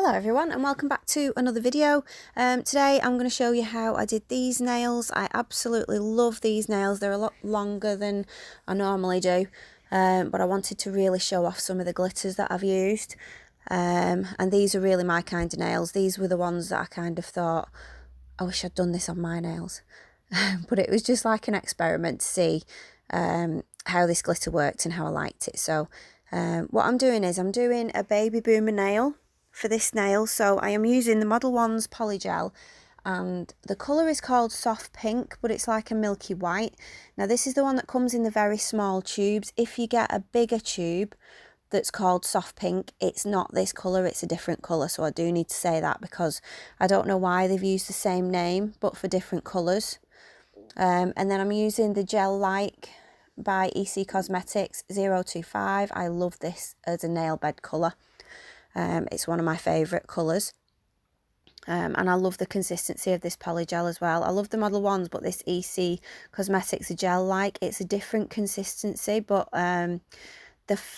Hello everyone and welcome back to another video. Today I'm going to show you how I did these nails. I absolutely love these nails. They're a lot longer than I normally do, but I wanted to really show off some of the glitters that I've used. And these are really my kind of nails. These were the ones that I kind of thought, I wish I'd done this on my nails. But it was just like an experiment to see how this glitter worked and how I liked it. So what I'm doing is I'm doing a Babyboomer nail for this nail. So I am using the Model 1's Polygel, and the colour is called Soft Pink, but it's like a milky white. Now this is the one that comes in the very small tubes. If you get a bigger tube that's called Soft Pink, it's not this colour, it's a different colour. So I do need to say that, because I don't know why they've used the same name but for different colours. And then I'm using the Gel Like by EC Cosmetics 025. I love this as a nail bed colour. It's one of my favourite colours. And I love the consistency of this polygel as well. I love the Model 1s, but this EC Cosmetics Gel Like, it's a different consistency, but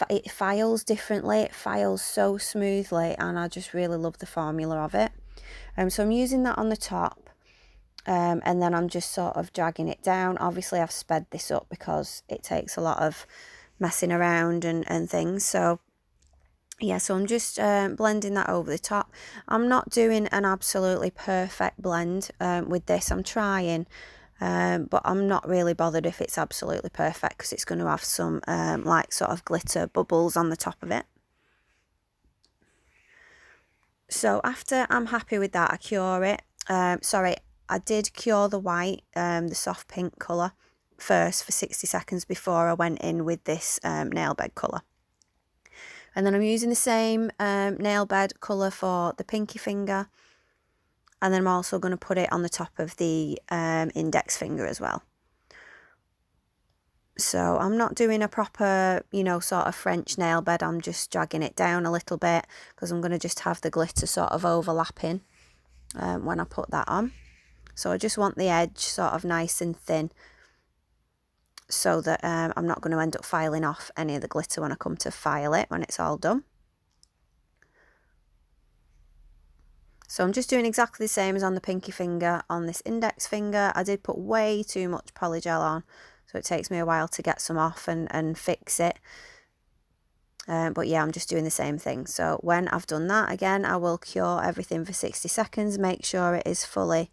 it files differently. It files so smoothly, and I just really love the formula of it. So I'm using that on the top, and then I'm just sort of dragging it down. Obviously I've sped this up because it takes a lot of messing around and things. So yeah, so I'm just blending that over the top. I'm not doing an absolutely perfect blend with this. I'm trying, but I'm not really bothered if it's absolutely perfect, because it's going to have some like sort of glitter bubbles on the top of it. So after I'm happy with that, I cure it. Sorry, I did cure the white, the soft pink colour first for 60 seconds before I went in with this nail bed colour. And then I'm using the same nail bed colour for the pinky finger. And then I'm also going to put it on the top of the index finger as well. So I'm not doing a proper, you know, sort of French nail bed. I'm just dragging it down a little bit, because I'm going to just have the glitter sort of overlapping when I put that on. So I just want the edge sort of nice and thin, so that I'm not going to end up filing off any of the glitter when I come to file it when it's all done. So I'm just doing exactly the same as on the pinky finger on this index finger. I did put way too much polygel on, so it takes me a while to get some off and fix it. But yeah, I'm just doing the same thing. So when I've done that, again, I will cure everything for 60 seconds, make sure it is fully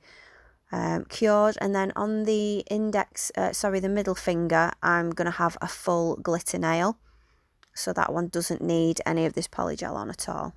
cured, and then on the the middle finger, I'm going to have a full glitter nail, so that one doesn't need any of this polygel on at all.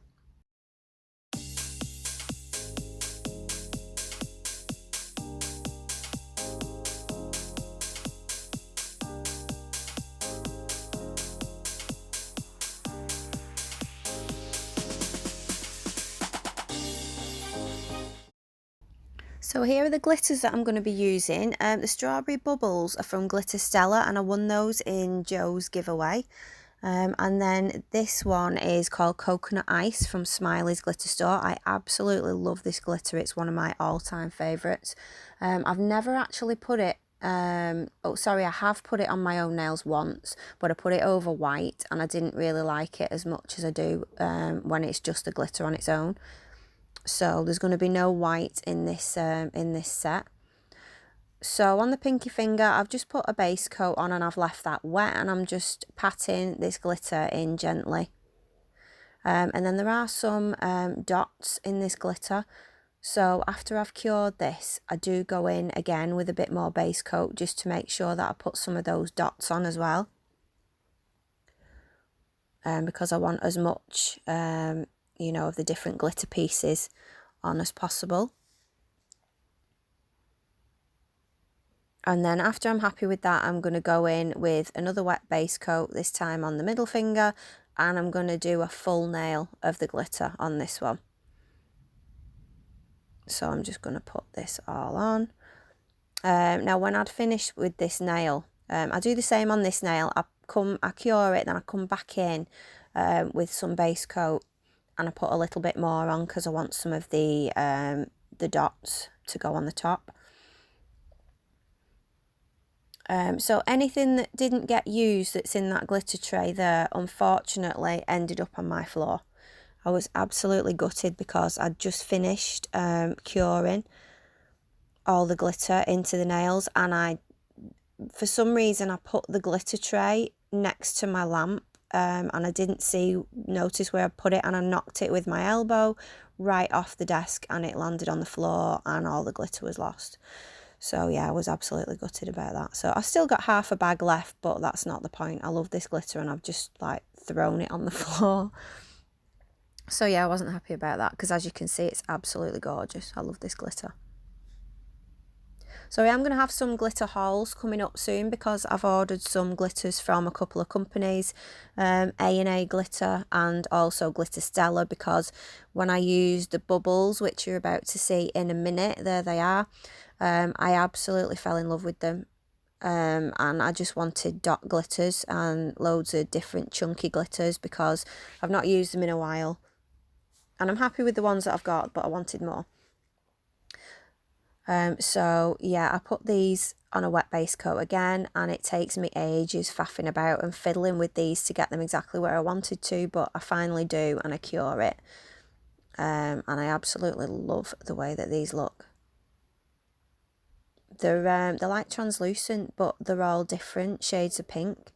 So here are the glitters that I'm going to be using. The strawberry bubbles are from Glitter Stella, and I won those in Joe's giveaway. And then this one is called Coconut Ice from Smiley's Glitter Store. I absolutely love this glitter. It's one of my all-time favourites. I've never actually put it, I have put it on my own nails once, but I put it over white, and I didn't really like it as much as I do when it's just the glitter on its own. So there's going to be no white in this set. So on the pinky finger, I've just put a base coat on, and I've left that wet, and I'm just patting this glitter in gently. And then there are some dots in this glitter. So after I've cured this, I do go in again with a bit more base coat, just to make sure that I put some of those dots on as well. Because I want as much you know, of the different glitter pieces on as possible. And then after I'm happy with that, I'm going to go in with another wet base coat, this time on the middle finger, and I'm going to do a full nail of the glitter on this one. So I'm just going to put this all on. Now when I'd finished with this nail, I do the same on this nail. I cure it, then I come back in with some base coat, and I put a little bit more on, because I want some of the dots to go on the top. So anything that didn't get used that's in that glitter tray there, unfortunately, ended up on my floor. I was absolutely gutted because I'd just finished curing all the glitter into the nails, and for some reason I put the glitter tray next to my lamp, and I didn't notice where I put it, and I knocked it with my elbow right off the desk, and it landed on the floor and all the glitter was lost. So yeah, I was absolutely gutted about that. So I still got half a bag left, but that's not the point. I love this glitter and I've just like thrown it on the floor. So yeah, I wasn't happy about that because, as you can see, it's absolutely gorgeous. I love this glitter. So I am going to have some glitter hauls coming up soon because I've ordered some glitters from a couple of companies, A&A Glitter and also Glitter Stella, because when I used the bubbles, which you're about to see in a minute, there they are, I absolutely fell in love with them. And I just wanted dot glitters and loads of different chunky glitters because I've not used them in a while. And I'm happy with the ones that I've got, but I wanted more. So yeah, I put these on a wet base coat again, and it takes me ages faffing about and fiddling with these to get them exactly where I wanted to, but I finally do, and I cure it. And I absolutely love the way that these look. They're like translucent, but they're all different shades of pink.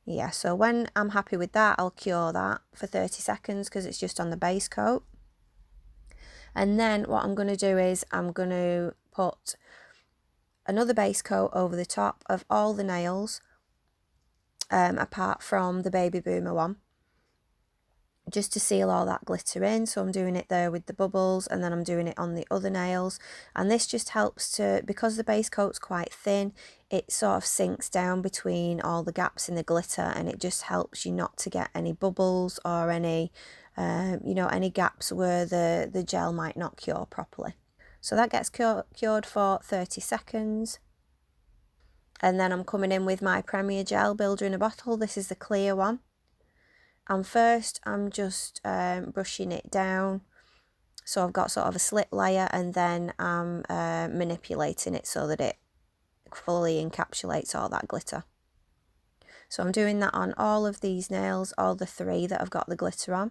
Yeah, so when I'm happy with that, I'll cure that for 30 seconds because it's just on the base coat. And then what I'm going to do is I'm going to put another base coat over the top of all the nails, apart from the Babyboomer one, just to seal all that glitter in. So I'm doing it there with the bubbles, and then I'm doing it on the other nails, and this just helps to, because the base coat's quite thin, it sort of sinks down between all the gaps in the glitter, and it just helps you not to get any bubbles or any any gaps where the gel might not cure properly. So that gets cured for 30 seconds. And then I'm coming in with my Premier Gel Builder in a Bottle. This is the clear one. And first I'm just brushing it down. So I've got sort of a slip layer, and then I'm manipulating it so that it fully encapsulates all that glitter. So I'm doing that on all of these nails, all the 3 that I've got the glitter on.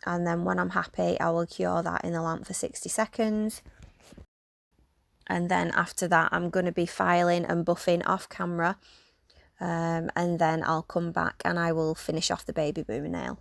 And then when I'm happy, I will cure that in the lamp for 60 seconds. And then after that, I'm going to be filing and buffing off camera. And then I'll come back and I will finish off the Babyboomer nail.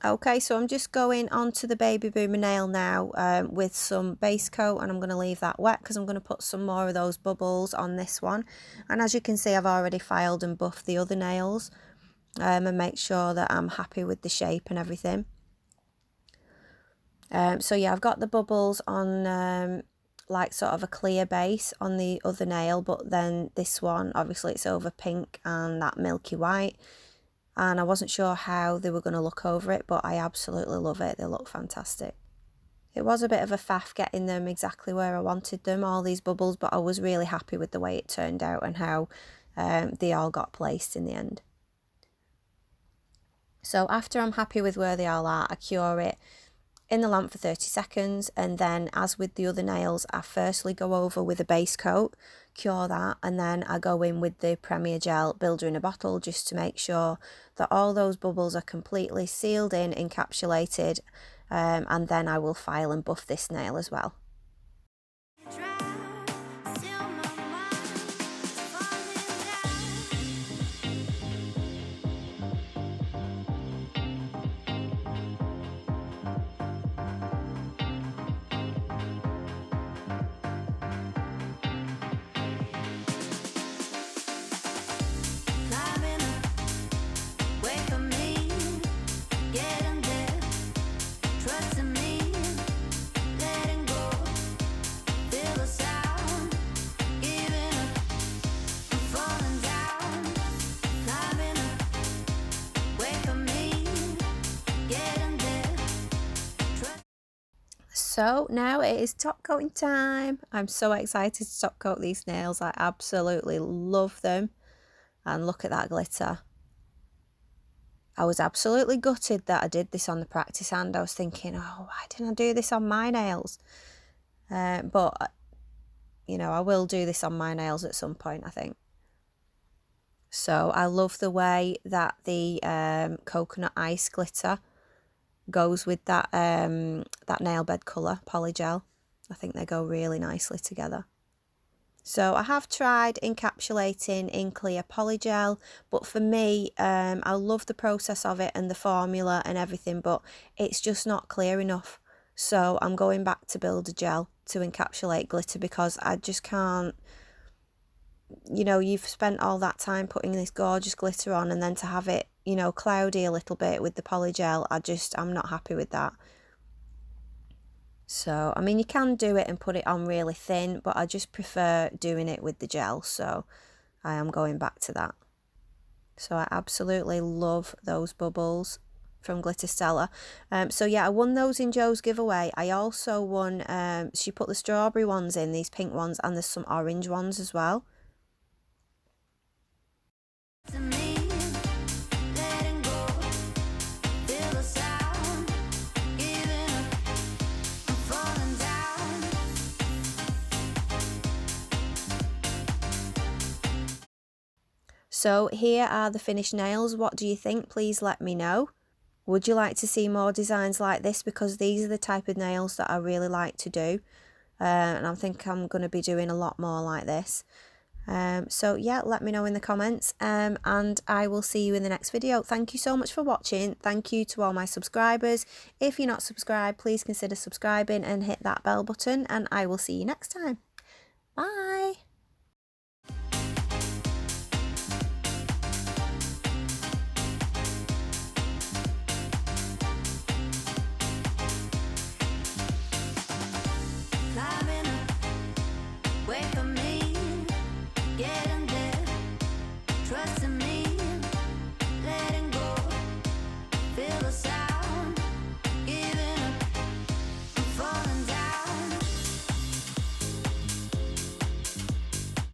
Okay, so I'm just going onto the Babyboomer nail now with some base coat, and I'm going to leave that wet because I'm going to put some more of those bubbles on this one. And as you can see, I've already filed and buffed the other nails and make sure that I'm happy with the shape and everything. So yeah, I've got the bubbles on like sort of a clear base on the other nail, but then this one, obviously it's over pink and that milky white. And I wasn't sure how they were going to look over it, but I absolutely love it. They look fantastic. It was a bit of a faff getting them exactly where I wanted them, all these bubbles, but I was really happy with the way it turned out and how they all got placed in the end. So after I'm happy with where they all are, I cure it in the lamp for 30 seconds, and then as with the other nails, I firstly go over with a base coat, cure that, and then I go in with the Premier Gel Builder in a Bottle just to make sure that all those bubbles are completely sealed in, encapsulated, and then I will file and buff this nail as well. So now it is top coating time. I'm so excited to top coat these nails. I absolutely love them. And look at that glitter. I was absolutely gutted that I did this on the practice hand. I was thinking, oh, why didn't I do this on my nails? But, you know, I will do this on my nails at some point, I think. So I love the way that the coconut ice glitter goes with that that nail bed colour, Polygel. I think they go really nicely together. So I have tried encapsulating in clear Polygel, but for me, I love the process of it and the formula and everything, but it's just not clear enough. So I'm going back to Builder Gel to encapsulate glitter because I just can't, you know, you've spent all that time putting this gorgeous glitter on and then to have it, you know, cloudy a little bit with the Polygel, I'm not happy with that. So, I mean, you can do it and put it on really thin, but I just prefer doing it with the gel, so I am going back to that. So I absolutely love those bubbles from Glitter Stella. So yeah, I won those in Joe's giveaway. I also won, she put the strawberry ones in, these pink ones, and there's some orange ones as well. So here are the finished nails. What do you think? Please let me know. Would you like to see more designs like this? Because these are the type of nails that I really like to do. And I think I'm going to be doing a lot more like this. So yeah, let me know in the comments. And I will see you in the next video. Thank you so much for watching. Thank you to all my subscribers. If you're not subscribed, please consider subscribing and hit that bell button. And I will see you next time. Bye.